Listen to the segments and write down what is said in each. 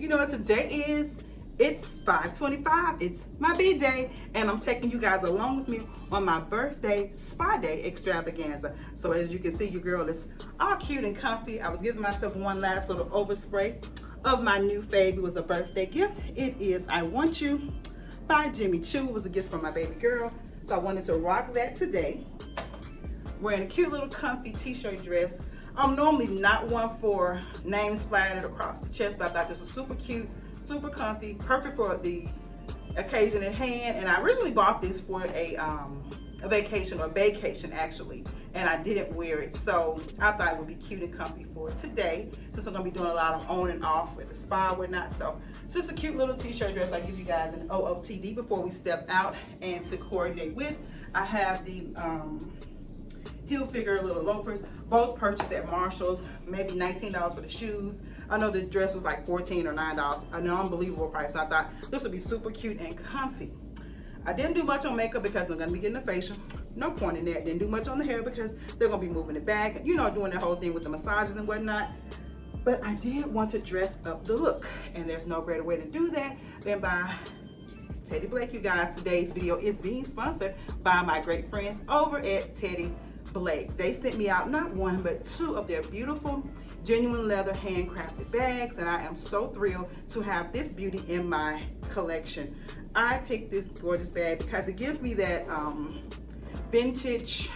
You know what today is? It's 5/25. It's my B-day, and I'm taking you guys along with me on my birthday spa day extravaganza. So as you can see, your girl is all cute and comfy. I was giving myself one last little overspray of my new fave. It was a birthday gift. It is I Want You by Jimmy Choo. It was a gift from my baby girl, so I wanted to rock that today. Wearing a cute little comfy t-shirt dress. I'm normally not one for names splattered across the chest, but I thought this was super cute, super comfy, perfect for the occasion at hand. And I originally bought this for a vacation, or vacation actually, and I didn't wear it, so I thought it would be cute and comfy for today, since I'm gonna be doing a lot of on and off at the spa and whatnot. So it's just a cute little t-shirt dress. I give you guys an OOTD before we step out, and to coordinate with, I have the heel figure little loafers, both purchased at Marshall's, maybe $19 for the shoes. I know the dress was like $14 or $9, an unbelievable price. I thought this would be super cute and comfy. I didn't do much on makeup because I'm gonna be getting a facial. No point in that. Didn't do much on the hair because they're gonna be moving it back, you know, doing the whole thing with the massages and whatnot. But I did want to dress up the look, and there's no greater way to do that than by Teddy Blake. You guys, today's video is being sponsored by my great friends over at Teddy Blake. They sent me out not one but two of their beautiful genuine leather handcrafted bags, and I am so thrilled to have this beauty in my collection. I picked this gorgeous bag because it gives me that vintage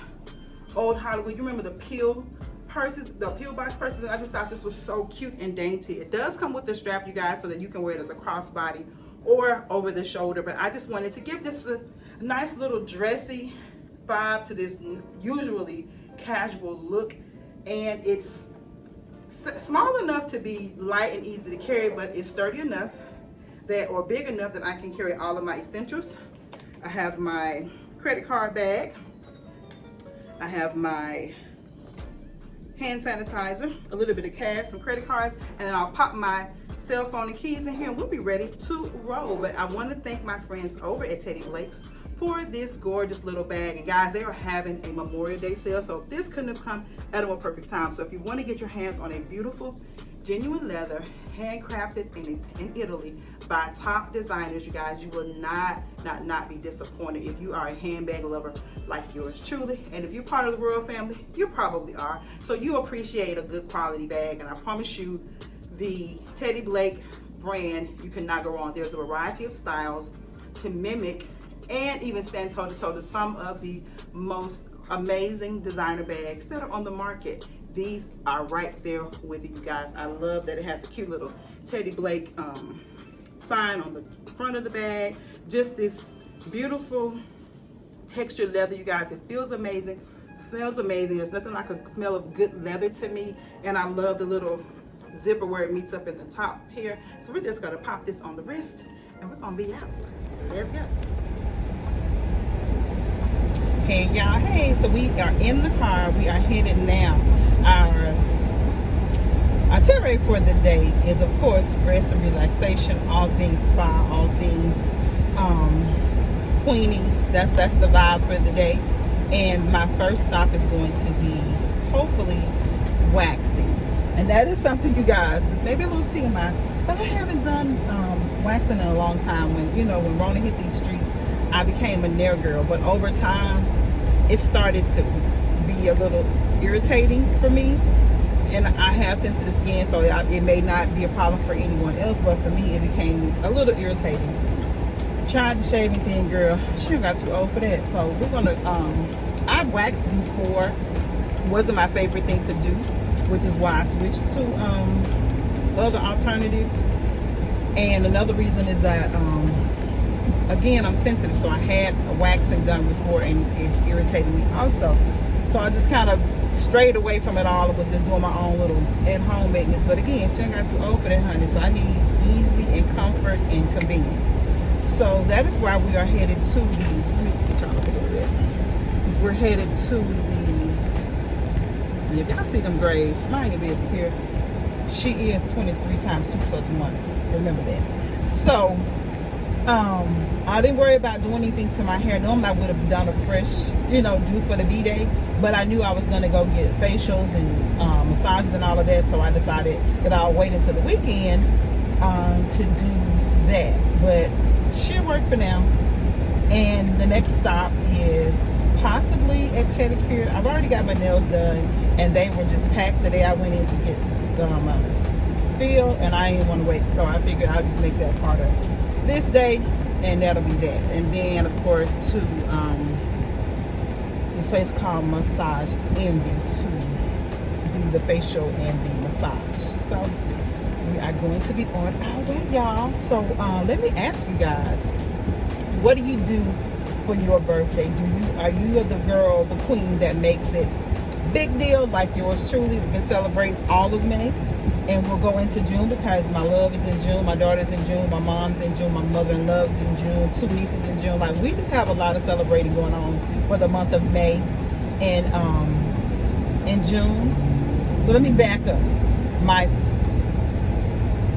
old Hollywood. You remember the peel purses, the peel box purses? And I just thought this was so cute and dainty. It does come with the strap, you guys, so that you can wear it as a crossbody or over the shoulder, but I just wanted to give this a nice little dressy vibe to this usually casual look. And it's small enough to be light and easy to carry, but it's sturdy enough that, or big enough that I can carry all of my essentials. I have my credit card bag, I have my hand sanitizer, a little bit of cash, some credit cards, and then I'll pop my cell phone and keys in here, and we'll be ready to roll. But I want to thank my friends over at Teddy Blake's for this gorgeous little bag. And guys, they are having a Memorial Day sale, so this couldn't have come at a more perfect time. So if you want to get your hands on a beautiful genuine leather, handcrafted in Italy by top designers, you guys, you will not be disappointed if you are a handbag lover like yours truly. And if you're part of the royal family, you probably are, so you appreciate a good quality bag. And I promise you, the Teddy Blake brand, you cannot go wrong. There's a variety of styles to mimic and even stand toe-to-toe to some of the most amazing designer bags that are on the market. These are right there with you guys. I love that it has a cute little Teddy Blake sign on the front of the bag. Just this beautiful textured leather, you guys. It feels amazing, smells amazing. There's nothing like a smell of good leather to me. And I love the little zipper where it meets up in the top here. So we're just gonna pop this on the wrist, and we're gonna be out. Let's go. Hey y'all, hey, so we are in the car. We are headed now. Our itinerary for the day is, of course, rest and relaxation, all things spa, all things queening. That's the vibe for the day. And my first stop is going to be hopefully waxing. And that is something, you guys, it's maybe a little TMI, but I haven't done waxing in a long time. When, you know, when Rona hit these streets, I became a nail girl, but over time it started to be a little irritating for me, and I have sensitive skin, so it may not be a problem for anyone else, but for me it became a little irritating. Tried the shaving thing, girl, she got too old for that. So we're gonna I've waxed before, wasn't my favorite thing to do, which is why I switched to other alternatives. And another reason is that again, I'm sensitive, so I had a waxing done before and it irritated me also. So I just kind of strayed away from it all and was just doing my own little at-home maintenance. But again, she ain't got too old for that, honey, so I need easy and comfort and convenience. So that is why we are headed to the, let me get y'all up a little bit. We're headed to the, if y'all see them grays, mind your business here. She is 23 times 2 plus 1. Remember that. So I didn't worry about doing anything to my hair. Normally I would have done a fresh, you know, do for the B-Day, but I knew I was going to go get facials and massages and all of that, so I decided that I'll wait until the weekend to do that, but she'll work for now. And the next stop is possibly a pedicure. I've already got my nails done, and they were just packed the day I went in to get them filled, and I didn't want to wait, so I figured I'll just make that part of this day, and that'll be that. And then, of course, to this place called Massage Envy to do the facial and the massage. So we are going to be on our way, y'all. So let me ask you guys, what do you do for your birthday? Are you the girl, the queen that makes it big deal like yours truly? We've been celebrating all of May, and we'll go into June because my love is in June, my daughter's in June, my mom's in June, my mother-in-law's in June, 2 nieces in June. Like, we just have a lot of celebrating going on for the month of May and in June. So let me back up. My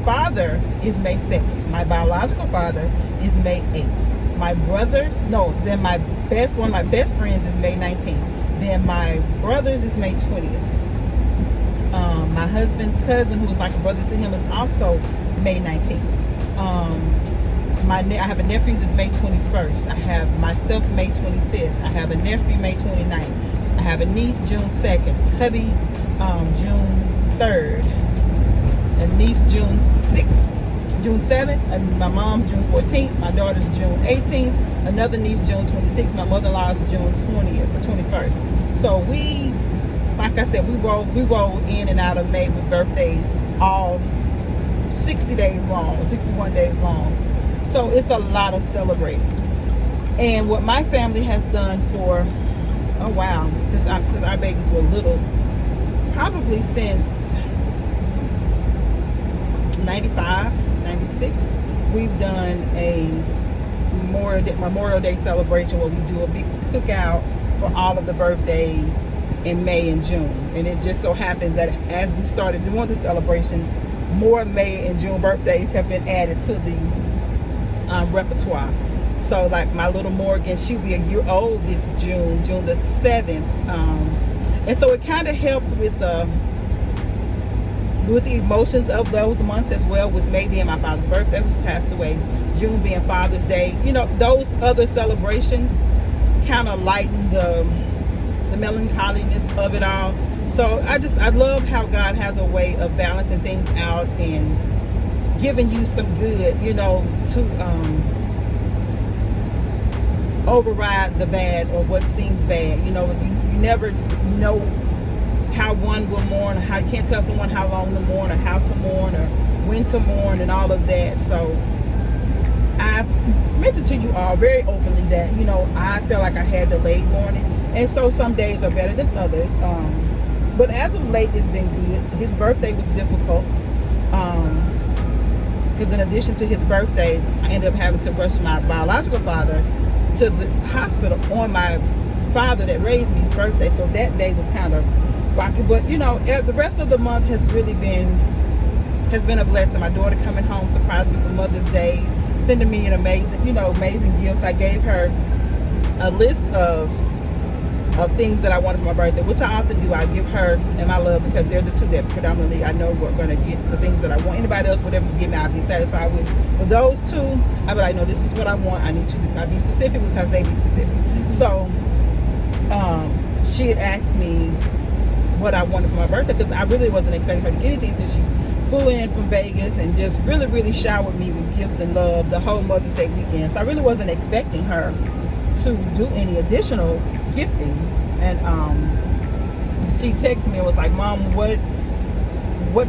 father is May 2nd. My biological father is May 8th. My brothers, no, then one of my best friends is May 19th. Then my brothers is May 20th. My husband's cousin, who's like a brother to him, is also May 19th. I have a nephew that's May 21st. I have myself May 25th. I have a nephew May 29th. I have a niece June 2nd. Hubby June 3rd. A niece June 6th. June 7th, and my mom's June 14th, my daughter's June 18th, another niece June 26th, my mother-in-law's June 20th or 21st. So we, like I said, we roll in and out of May with birthdays all 60 days long, 61 days long. So it's a lot of celebrating. And what my family has done for, oh wow, since our babies were little, probably since 95, 96, we've done a Memorial Day celebration where we do a big cookout for all of the birthdays in May and June. And it just so happens that as we started doing the celebrations, more May and June birthdays have been added to the repertoire. So like my little Morgan, she'll be a year old this June the 7th. And so it kind of helps with the emotions of those months as well, with May being my father's birthday, who's passed away, June being Father's Day. You know, those other celebrations kind of lighten the melancholiness of it all. So I love how God has a way of balancing things out and giving you some good, you know, to override the bad or what seems bad. You know, you never know how one will mourn, or how you can't tell someone how long to mourn or how to mourn or when to mourn and all of that. So I've mentioned to you all very openly that, you know, I felt like I had delayed mourning, and so some days are better than others. But as of late, it's been good. His birthday was difficult because in addition to his birthday, I ended up having to rush my biological father to the hospital on my father that raised me's birthday. So that day was kind of rocky, but you know, the rest of the month has really been a blessing. My daughter coming home surprised me for Mother's Day, sending me an amazing gifts. I gave her a list of things that I wanted for my birthday, which I often do. I give her and my love, because they're the two that predominantly I know we're gonna get the things that I want. Anybody else, whatever you give me, I'll be satisfied with. But those two, I'll be like, no, this is what I want. I need you to be specific because they be specific. So she had asked me what I wanted for my birthday, because I really wasn't expecting her to get anything, since she flew in from Vegas and just really showered me with gifts and love the whole Mother's Day weekend. So I really wasn't expecting her to do any additional gifting. And she texted me and was like, Mom, what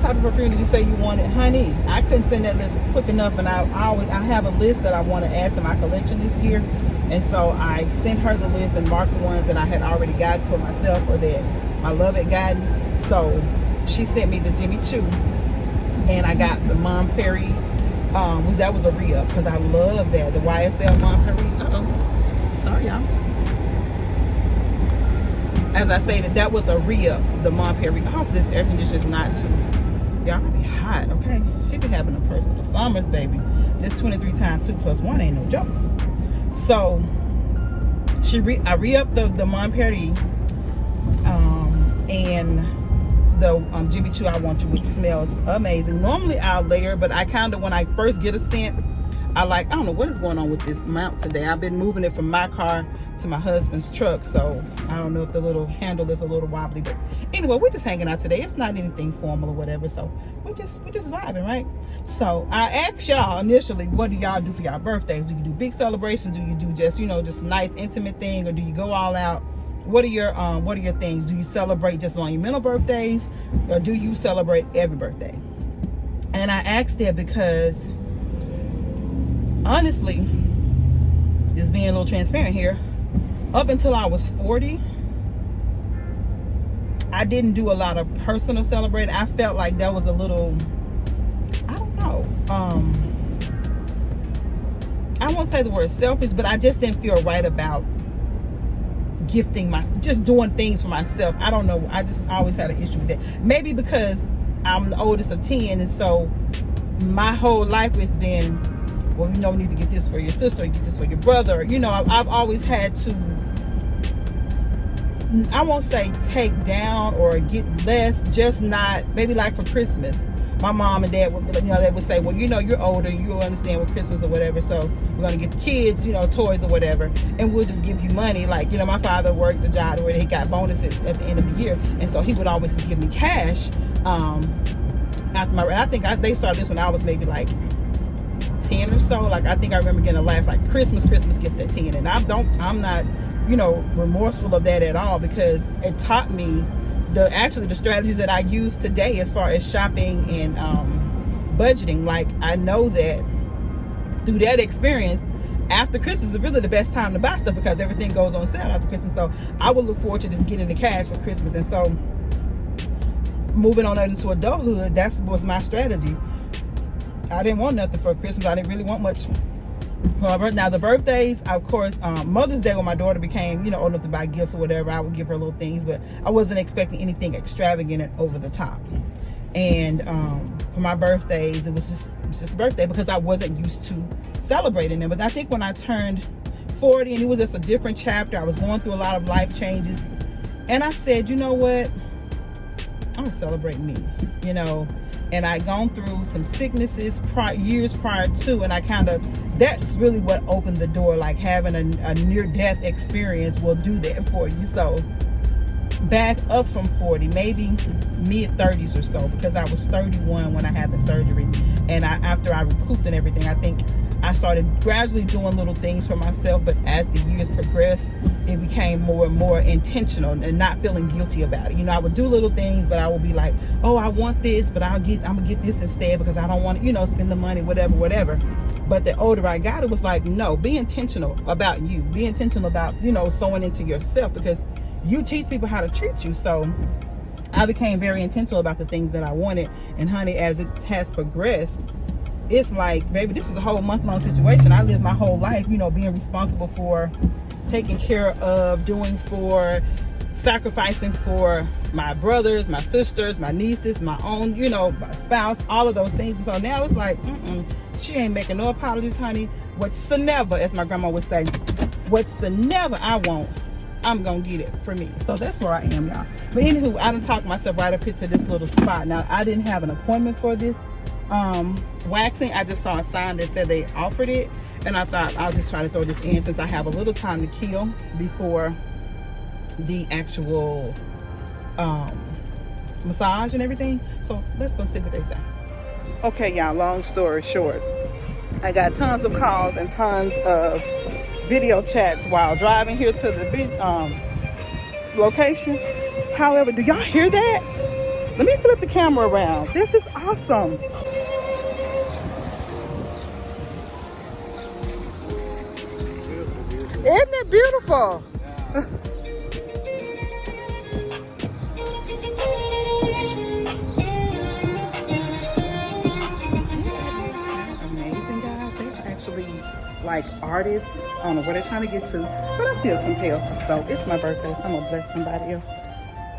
type of perfume did you say you wanted? Honey, I couldn't send that list quick enough, and I have a list that I want to add to my collection this year. And so I sent her the list and marked the ones that I had already gotten for myself, or that my love had gotten. So she sent me the Jimmy Choo, and I got the Mom Perry, that was a re-up, because I love that, the YSL Mom Perry. Sorry, y'all. As I stated, that was a re-up, the Mom Perry. I hope this air conditioner's not too, y'all, might be hot, okay? She be having a personal summers, baby. This 23 times 2 plus 1 ain't no joke. So I re-upped the Mom Perry, and the Jimmy Choo I Want You, which smells amazing. Normally I'll layer, but I kind of, when I first get a scent, I don't know what is going on with this mount today. I've been moving it from my car to my husband's truck, so I don't know if the little handle is a little wobbly, but anyway, we're just hanging out today. It's not anything formal or whatever, so we're just vibing, right? So I asked y'all initially, what do y'all do for y'all birthdays? Do you do big celebrations? Do you do just, you know, just nice intimate thing, or do you go all out? What are your things? Do you celebrate just on your mental birthdays, or do you celebrate every birthday? And I asked that because honestly, just being a little transparent here, up until I was 40, I didn't do a lot of personal celebrating. I felt like that was a little, I don't know, I won't say the word selfish, but I just didn't feel right about gifting just doing things for myself. I don't know, I just always had an issue with that. Maybe because I'm the oldest of 10, and so my whole life has been, well, you know, you need to get this for your sister, get this for your brother. You know, I've always had to, I won't say take down or get less, just not, maybe like for Christmas, my mom and dad would, you know, they would say, well, you know, you're older, you'll understand what Christmas or whatever, so we're going to get the kids, you know, toys or whatever, and we'll just give you money. Like, you know, my father worked a job where he got bonuses at the end of the year, and so he would always just give me cash after my, and I think they started this when I was maybe like 10 or so. Like, I think I remember getting the last like Christmas gift at 10, and I'm not, you know, remorseful of that at all, because it taught me the strategies that I use today as far as shopping and budgeting. Like, I know that through that experience, after Christmas is really the best time to buy stuff, because everything goes on sale after Christmas. So I would look forward to just getting the cash for Christmas. And so moving on into adulthood, that was my strategy. I didn't want nothing for Christmas. I didn't really want much. Now the birthdays, of course, Mother's Day, when my daughter became, you know, old enough to buy gifts or whatever, I would give her little things, but I wasn't expecting anything extravagant and over the top. And for my birthdays, it was just a birthday, because I wasn't used to celebrating them. But I think when I turned 40, and it was just a different chapter, I was going through a lot of life changes, and I said, you know what, I'm gonna celebrate me, you know. And I gone through some sicknesses years prior to, and that's really what opened the door. Like, having a near-death experience will do that for you. So back up from 40, maybe mid-30s or so, because I was 31 when I had the surgery, and after I recouped and everything, I think I started gradually doing little things for myself. But as the years progressed, it became more and more intentional and not feeling guilty about it. You know, I would do little things, but I would be like, oh, I want this, but I'm gonna get this instead, because I don't want to, you know, spend the money, whatever. But the older I got, it was like, no, be intentional about you. Be intentional about, you know, sewing into yourself, because you teach people how to treat you. So I became very intentional about the things that I wanted. And honey, as it has progressed, it's like, baby, this is a whole month-long situation. I lived my whole life, you know, being responsible for taking care of, doing for, sacrificing for my brothers, my sisters, my nieces, my own, you know, my spouse, all of those things. And so now it's like, she ain't making no apologies, honey. Whatsoever, as my grandma would say, whatsoever I want, I'm gonna get it for me. So that's where I am, y'all. But anywho, I done talked myself right up here to this little spot. Now, I didn't have an appointment for this waxing. I just saw a sign that said they offered it, and I thought I'll just try to throw this in since I have a little time to kill before the actual massage and everything. So let's go see what they say. Okay, y'all, long story short, I got tons of calls and tons of video chats while driving here to the location. However, do y'all hear that? Let me flip the camera around. This is awesome. Isn't it beautiful? Amazing, guys. They're actually like artists. I don't know what they're trying to get to, but I feel compelled to sew. It's my birthday, so I'm gonna bless somebody else.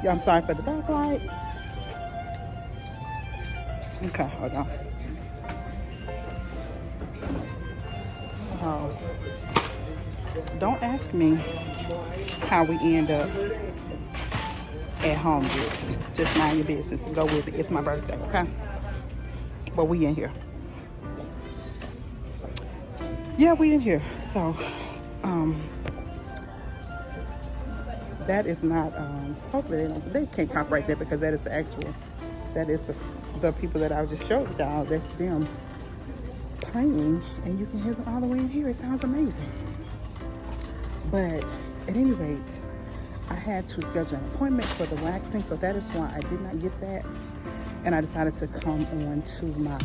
Yeah, I'm sorry for the backlight. Okay, hold on. So, don't ask me how we end up at Home Goods. Just mind your business and go with it. It's my birthday, okay? But we in here. Yeah, we in here. So, that is not, hopefully they can't copyright that, because that is the actual, that is the people that I just showed y'all. That's them playing, and you can hear them all the way in here. It sounds amazing. But at any rate, I had to schedule an appointment for the waxing, so that is why I did not get that. And I decided to come on to my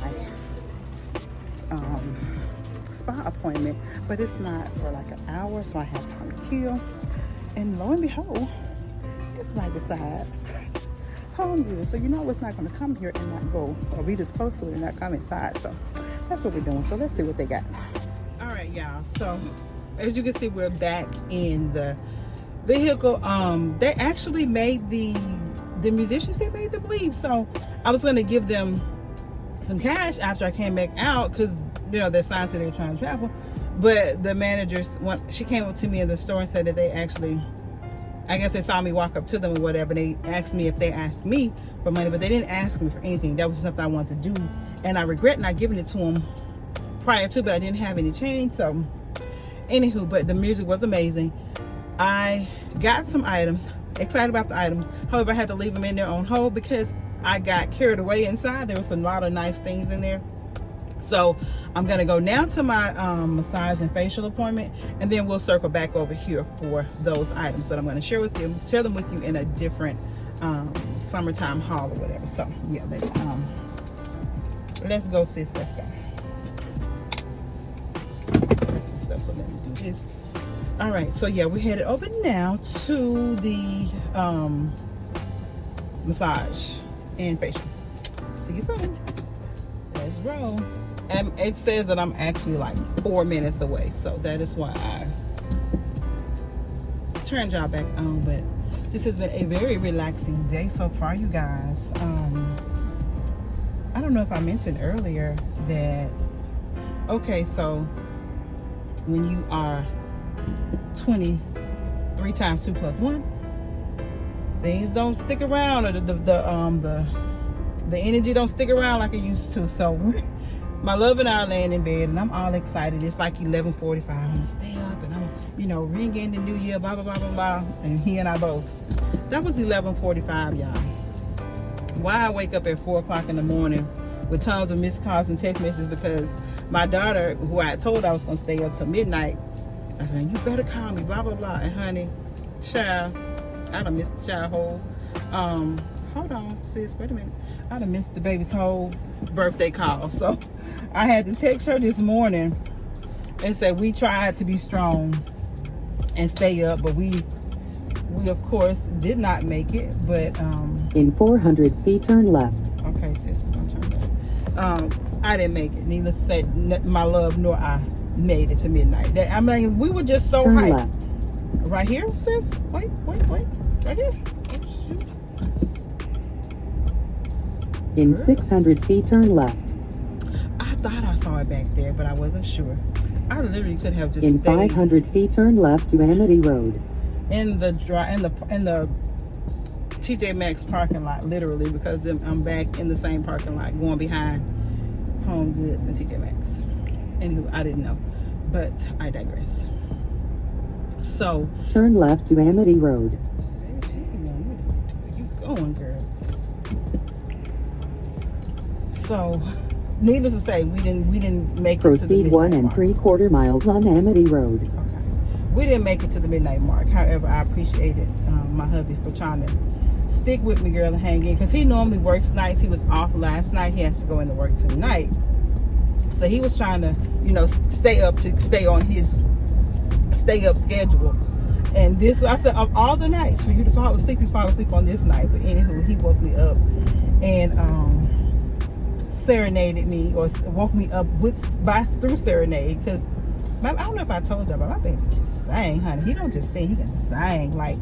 spa appointment, but it's not for like an hour, so I have time to kill. And lo and behold, it's right beside Home Goods. So you know it's not going to come here and not go, or be this close to it and not come inside. So that's what we're doing. So let's see what they got. All right, y'all. So as you can see, we're back in the vehicle. They actually made the musicians, they made them leave. So I was going to give them some cash after I came back out, because you know their sign said they were trying to travel. But the managers, she came up to me in the store and said that they actually, I guess they saw me walk up to them or whatever. They asked me if they asked me for money, but they didn't ask me for anything. That was something I wanted to do, and I regret not giving it to them prior to, but I didn't have any change. So anywho, but the music was amazing. I got some items, excited about the items. However, I had to leave them in there on hold because I got carried away inside. There was a lot of nice things in there. So I'm gonna go now to my massage and facial appointment, and then we'll circle back over here for those items. But I'm gonna share them with you in a different summertime haul or whatever. So yeah, let's go, sis. Let's go. Stuff, so let me do this. All right, so yeah, we're headed over now to the massage and facial. See you soon. Let's roll. And it says that I'm actually like 4 minutes away, so that is why I turned y'all back on. But this has been a very relaxing day so far, you guys. I don't know if I mentioned earlier that, okay, so when you are 23 times 2 plus 1, things don't stick around, or the energy don't stick around like it used to. So my love and I are laying in bed, and I'm all excited. It's like 11:45. I'm gonna stay up, and I'm, you know, ringing the new year, blah blah blah blah blah. And he and I both. That was 11:45, y'all. Why I wake up at 4 o'clock in the morning with tons of missed calls and text messages, because my daughter, who I told I was gonna stay up till midnight, I said, you better call me, blah blah blah. And honey, child, I done missed the child whole. Hold on, sis, wait a minute. I done missed the baby's whole birthday call. So I had to text her this morning and say we tried to be strong and stay up, but we of course did not make it. But in 400 feet turn left. Okay, sis, we're gonna turn back. I didn't make it. Needless to say, my love nor I made it to midnight. I mean, we were just so turn hyped. Left. Right here, sis. Wait. Right here. In 600 feet, turn left. I thought I saw it back there, but I wasn't sure. I literally could have just in stayed 500 feet, turn left to Amity Road. In the TJ Maxx parking lot, literally, because I'm back in the same parking lot, going behind Home Goods and TJ Maxx. Anywho, I didn't know, but I digress. So turn left to Amity Road. Where you going, girl? So, needless to say, we didn't make it to the Proceed midnight 1 3/4 miles on Amity Road. Okay. We didn't make it to the midnight mark. However, I appreciated my hubby for trying to stick with me, girl, and hang in, because he normally works nights. He was off last night. He has to go into work tonight. So he was trying to, you know, stay up on his stay up schedule. And this, I said, of all the nights for you to fall asleep, you fall asleep on this night. But anywho, he woke me up and serenaded me, or woke me up through serenade, because I don't know if I told you, but my baby can sing, honey. He don't just sing, he can sing like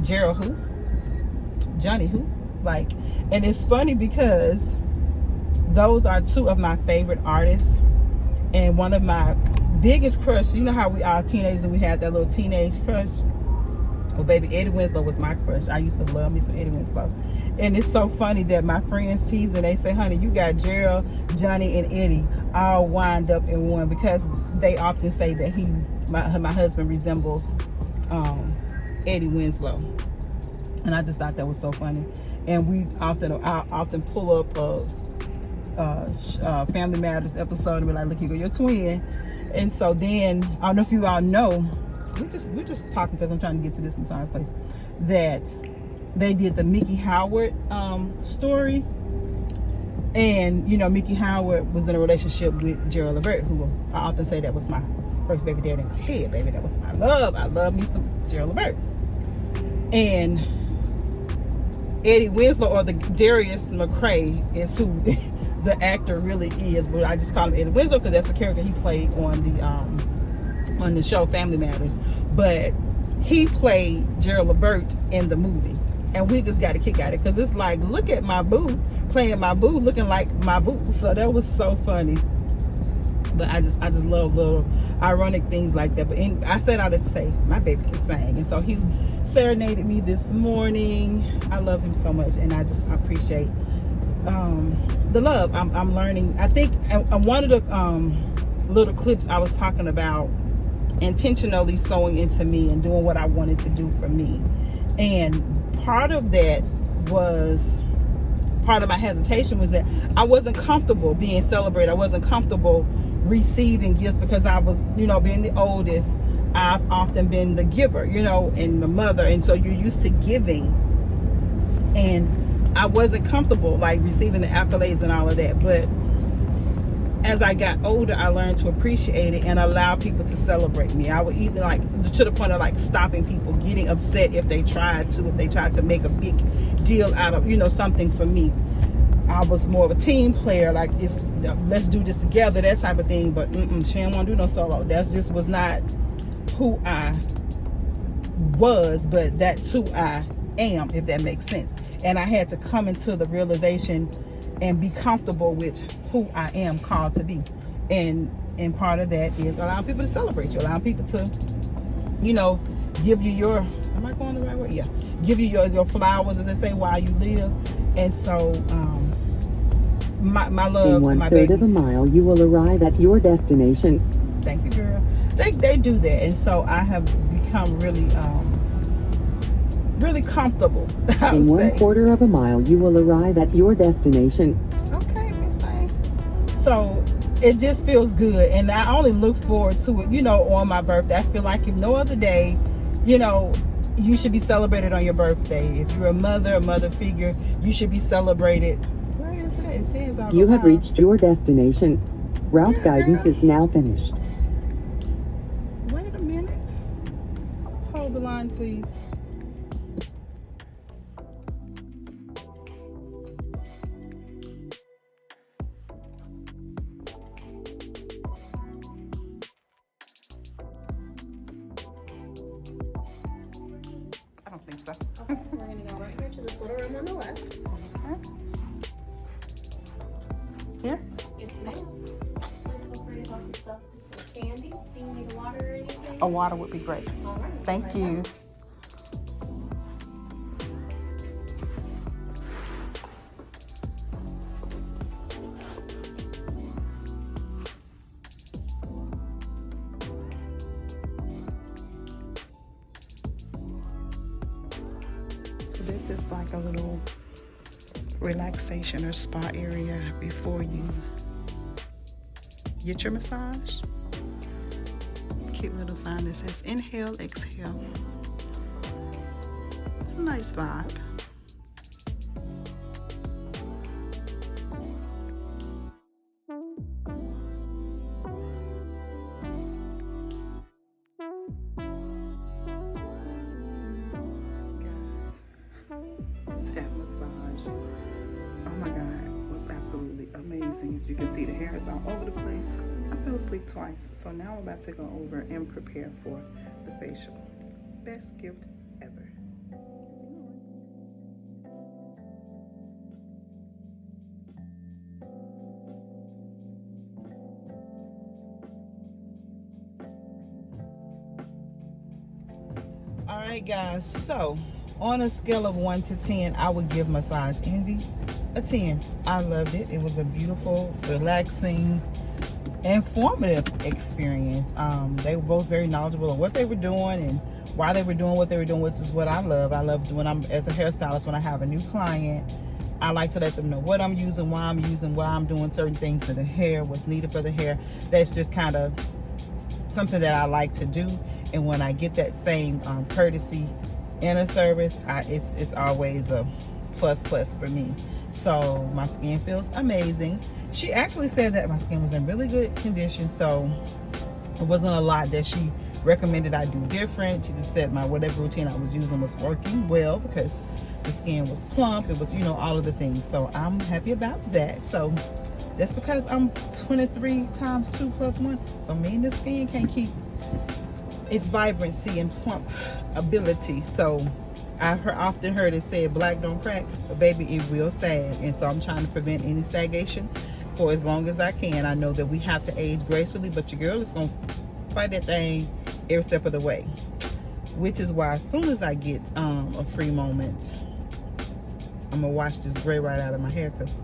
Gerald who? Johnny who? Like, and it's funny because those are two of my favorite artists, and one of my biggest crush. You know how we are teenagers and we had that little teenage crush? Well, baby, Eddie Winslow was my crush. I used to love me some Eddie Winslow. And it's so funny that my friends tease me. They say, honey, you got Gerald, Johnny, and Eddie all wind up in one, because they often say that my husband resembles Eddie Winslow. And I just thought that was so funny. And I often pull up Family Matters episode and be like, look, you go, your twin. And so then, I don't know if you all know, we're just talking because I'm trying to get to this massage place, that they did the Mickey Howard story. And you know, Mickey Howard was in a relationship with Gerald Levert, who I often say that was my first baby daddy in my head, baby. That was my love. I love me some Gerald Levert. And Eddie Winslow, or the Darius McCray, is who the actor really is, but I just call him Eddie Winslow because that's the character he played on the show Family Matters. But he played Gerald Levert in the movie, and we just got a kick out of it because it's like, look at my boo playing my boo, looking like my boo. So that was so funny. But I just love little ironic things like that. But I said all that to say my baby can sing, and so he serenaded me this morning. I love him so much, and I appreciate the love. I'm learning. I think one of the little clips I was talking about intentionally sewing into me and doing what I wanted to do for me, and part of my hesitation was that I wasn't comfortable being celebrated. I wasn't comfortable receiving gifts because I was, you know, being the oldest, I've often been the giver, you know, and the mother, and so you're used to giving, and I wasn't comfortable like receiving the accolades and all of that. But as I got older, I learned to appreciate it and allow people to celebrate me. I would even, like, to the point of like stopping people getting upset if they tried to make a big deal out of, you know, something for me. I was more of a team player, like, let's do this together, that type of thing. But she didn't want to do no solo. That just was not who I was, but that's who I am, if that makes sense. And I had to come into the realization and be comfortable with who I am called to be. And part of that is allowing people to celebrate you, allowing people to, you know, give you your, am I going the right way? Yeah. Give you your flowers, as they say, while you live. And so, my love, in my 1/3 babies. of a mile, you will arrive at your destination. Thank you, girl. They do that, and so I have become really comfortable. In 1/4 of a mile, you will arrive at your destination. Okay, Miss Thing. So it just feels good, and I only look forward to it, you know, on my birthday. I feel like if no other day, you know, you should be celebrated on your birthday. If you're a mother figure, you should be celebrated. Where is it? It says all You have around. reached your destination. Route guidance is now finished. Wait a minute. Hold the line, please. I don't think so. Okay, we're gonna go right here to this little room on the left. Here? Yes, ma'am. Please feel free to help yourself to some candy. Do you need water or anything? A water would be great. All right. Thank Right you. there. So this is like a little relaxation or spa area before you get your massage. Cute little sign that says inhale, exhale. It's a nice vibe. That massage, oh my god, was absolutely amazing. As you can see, the hair is all over the place. I fell asleep twice, so now I'm about to go over and prepare for the facial. Best gift ever. All right, right, guys, so on a scale of 1 to 10, I would give Massage Envy a 10. I loved it. It was a beautiful, relaxing, informative experience. They were both very knowledgeable on what they were doing and why they were doing what they were doing, which is what I love. I love when I'm, as a hairstylist, when I have a new client, I like to let them know what I'm using, why I'm doing certain things to the hair, what's needed for the hair. That's just kind of something that I like to do. And when I get that same courtesy in a service, it's always a plus for me. So my skin feels amazing. She actually said that my skin was in really good condition, so it wasn't a lot that she recommended I do different. She just said my whatever routine I was using was working well because the skin was plump. It was, you know, all of the things. So I'm happy about that. So that's because I'm 23 times 2 plus 1. So me and the skin can't keep its vibrancy and plump ability. So I've often heard it said black don't crack, but baby, it will sag. And so I'm trying to prevent any sagation for as long as I can. I know that we have to age gracefully, but your girl is going to fight that thing every step of the way. Which is why as soon as I get a free moment, I'm going to wash this gray right out of my hair because,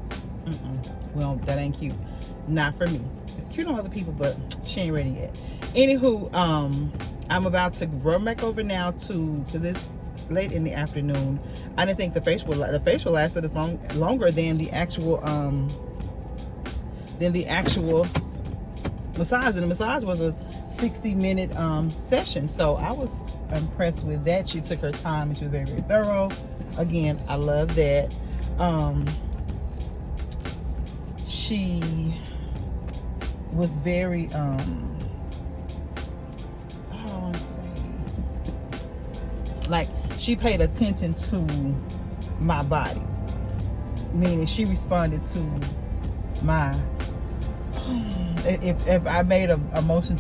well, that ain't cute. Not for me. It's cute on other people, but she ain't ready yet. Anywho, I'm about to run back over now because it's late in the afternoon. I didn't think the facial lasted as longer than the actual massage. And the massage was a 60-minute session. So I was impressed with that. She took her time and she was very, very thorough. Again, I love that. She was very I don't want to say, like, she paid attention to my body, meaning she responded to my if I made a motion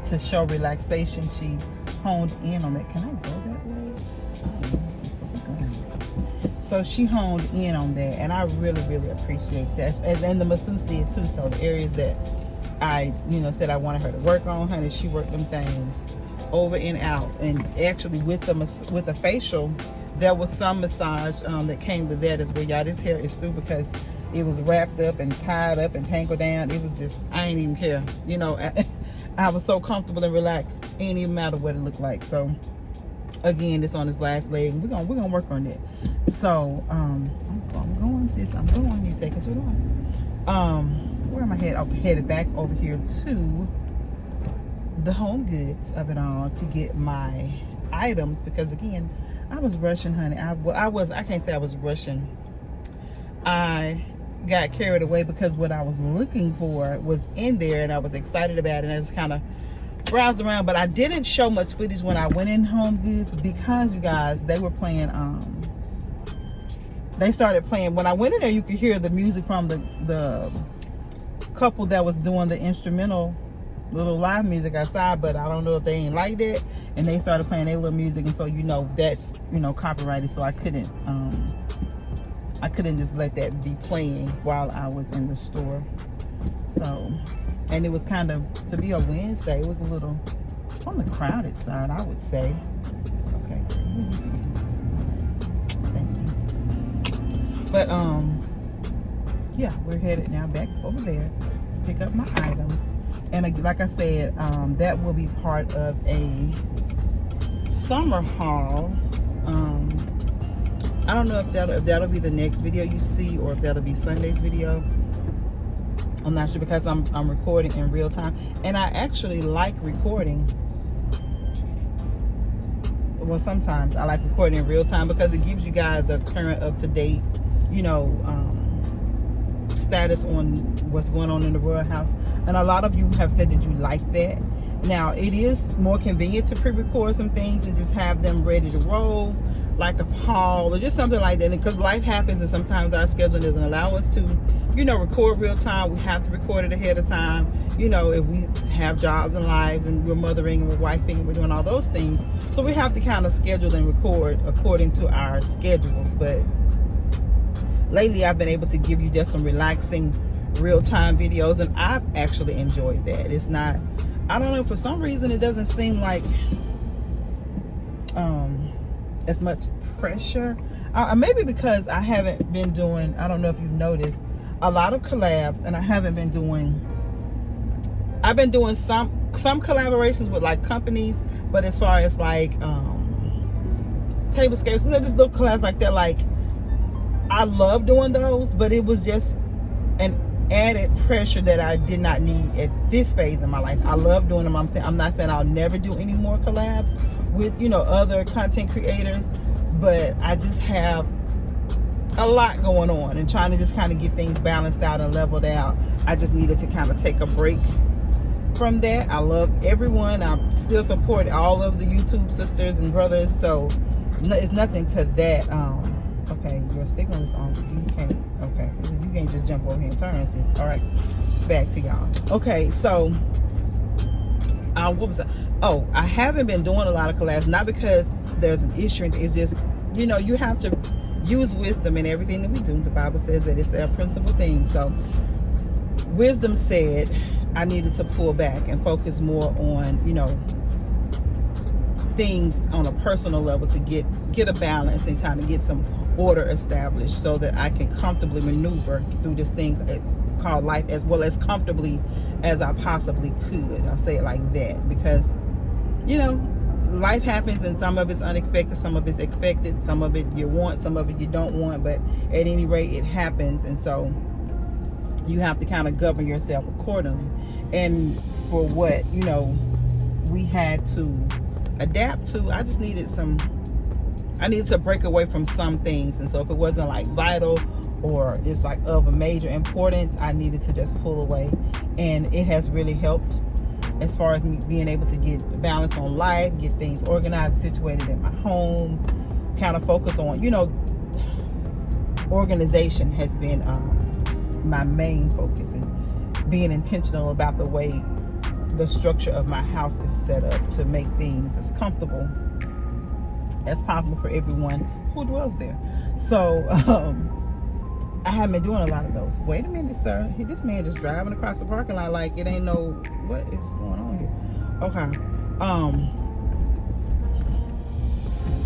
to show relaxation, she honed in on that. Can I go that way? So she honed in on that, and I really, really appreciate that. And the masseuse did too. So the areas that I, said I wanted her to work on, honey, she worked them things over and out. And actually, with the facial, there was some massage that came with that as well. Y'all, this hair is through because it was wrapped up and tied up and tangled down. It was just, I ain't even care. I was so comfortable and relaxed. It ain't even matter what it looked like. So again, it's on his last leg. We're gonna work on that. So I'm going, sis. I'm going. You take it too long. Where am I headed? I'm headed back over here to the Home Goods of it all to get my items because again, I was rushing, honey. I can't say I was rushing. I got carried away because what I was looking for was in there and I was excited about it, and I just kind of browsed around, but I didn't show much footage when I went in Home Goods because, you guys, they were playing they started playing. When I went in there, you could hear the music from the couple that was doing the instrumental little live music outside, but I don't know if they ain't like that, and they started playing their little music, and so that's copyrighted, so I couldn't just let that be playing while I was in the store. So, and it was kind of, to be a Wednesday, it was a little on the crowded side, I would say. Okay, thank you. But yeah, we're headed now back over there to pick up my items. And like I said, that will be part of a summer haul. I don't know if that'll be the next video you see or if that'll be Sunday's video. I'm not sure because I'm recording in real time, and I actually like recording. Well, sometimes I like recording in real time because it gives you guys a current, up to date, status on what's going on in the Royal House. And a lot of you have said that you like that. Now, it is more convenient to pre-record some things and just have them ready to roll, like a haul or just something like that, because life happens and sometimes our schedule doesn't allow us to record real time. We have to record it ahead of time, if we have jobs and lives and we're mothering and we're wifing and we're doing all those things. So we have to kind of schedule and record according to our schedules. But lately I've been able to give you just some relaxing real-time videos, and I've actually enjoyed that. It's not, I don't know, for some reason it doesn't seem like as much pressure. Maybe because I haven't been doing, I don't know if you've noticed, a lot of collabs, and I haven't been doing, I've been doing some collaborations with like companies, but as far as like tablescapes, you know, just little collabs like that, like I love doing those, but it was just an added pressure that I did not need at this phase in my life. I love doing them. I'm not saying I'll never do any more collabs with, you know, other content creators, but I just have a lot going on and trying to just kind of get things balanced out and leveled out. I just needed to kind of take a break from that. I love everyone. I still support all of the YouTube sisters and brothers, so it's nothing to that. Okay, your signal is on. You can't. Okay, you can't just jump over here and turn, sis. All right, back to y'all. Okay, so what was that? Oh, I haven't been doing a lot of collabs, not because there's an issue. It's just, you know, you have to use wisdom in everything that we do. The Bible says that it's a principal thing. So wisdom said I needed to pull back and focus more on, you know, things on a personal level to get a balance and kind of get some order established so that I can comfortably maneuver through this thing called life as well as comfortably as I possibly could. I'll say it like that because, you know, life happens and some of it's unexpected, some of it's expected, some of it you want, some of it you don't want, but at any rate it happens, and so you have to kind of govern yourself accordingly. And for what, you know, we had to adapt to, I needed to break away from some things, and so if it wasn't like vital or it's like of a major importance, I needed to just pull away, and it has really helped as far as me being able to get the balance on life, get things organized, situated in my home, kind of focus on, you know, organization has been my main focus, and being intentional about the way the structure of my house is set up to make things as comfortable as possible for everyone who dwells there. So I haven't been doing a lot of those. Wait a minute, sir. This man just driving across the parking lot like it ain't no, what is going on here? Okay.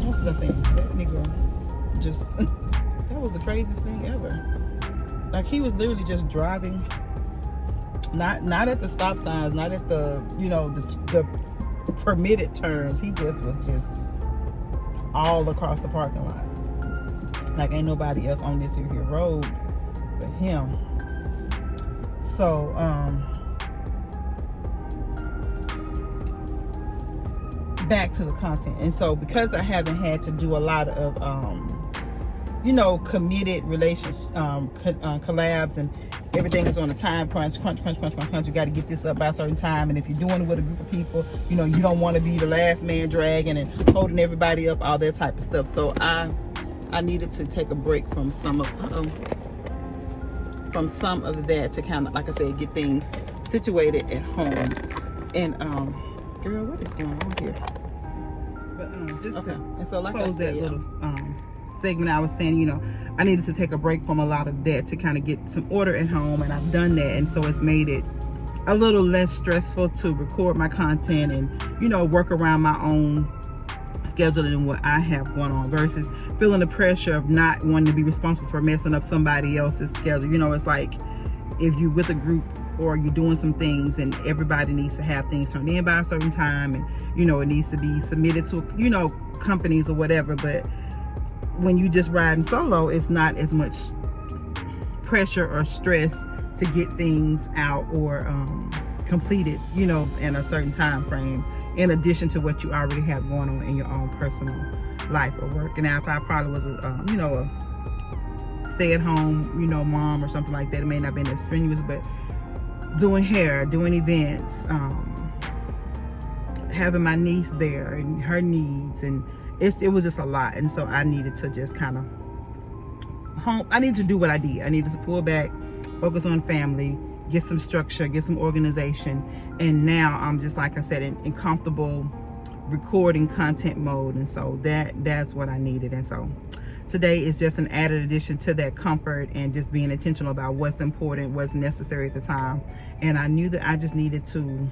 What was I saying? That nigga just, that was the craziest thing ever. Like he was literally just driving, not at the stop signs, not at the, you know, the permitted turns. He just was just all across the parking lot. Like ain't nobody else on this here road but him. So back to the content. And so because I haven't had to do a lot of you know, committed relations collabs, and everything is on a time crunch. You got to get this up by a certain time, and if you're doing it with a group of people, you know, you don't want to be the last man dragging and holding everybody up, all that type of stuff. So I needed to take a break from some of that to kind of, like I said, get things situated at home. And girl, what is going on here? But just okay. And so like I said, that little segment, I was saying, you know, I needed to take a break from a lot of that to kind of get some order at home, and I've done that, and so it's made it a little less stressful to record my content and, you know, work around my own scheduling and what I have going on versus feeling the pressure of not wanting to be responsible for messing up somebody else's schedule. You know, it's like if you're with a group or you're doing some things and everybody needs to have things turned in by a certain time, and, you know, it needs to be submitted to, you know, companies or whatever, but when you just riding solo, it's not as much pressure or stress to get things out or completed, you know, in a certain time frame, in addition to what you already have going on in your own personal life or work. And now if I probably was a, you know, a stay-at-home, you know, mom or something like that, it may not have been as strenuous, but doing hair, doing events, having my niece there and her needs, and it was just a lot. And so I needed to just kind of I needed to do what I did. I needed to pull back, focus on family, get some structure, get some organization. And now I'm just, like I said, in comfortable recording content mode. And so that's what I needed. And so today is just an added addition to that comfort and just being intentional about what's important, what's necessary at the time. And I knew that I just needed to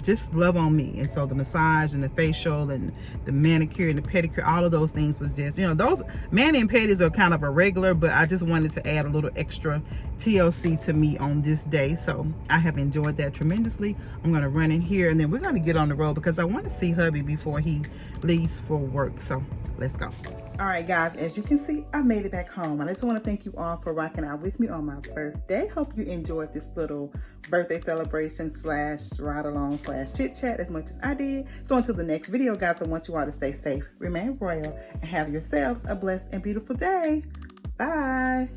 just love on me. And so the massage and the facial and the manicure and the pedicure, all of those things was just, you know, those mani and pedis are kind of a regular, but I just wanted to add a little extra TLC to me on this day. So I have enjoyed that tremendously. I'm gonna run in here and then we're gonna get on the road because I want to see hubby before he leaves for work. So let's go. All right, guys, as you can see, I made it back home. I just want to thank you all for rocking out with me on my birthday. Hope you enjoyed this little birthday celebration slash ride along slash chit chat as much as I did. So until the next video, guys, I want you all to stay safe, remain royal, and have yourselves a blessed and beautiful day. Bye.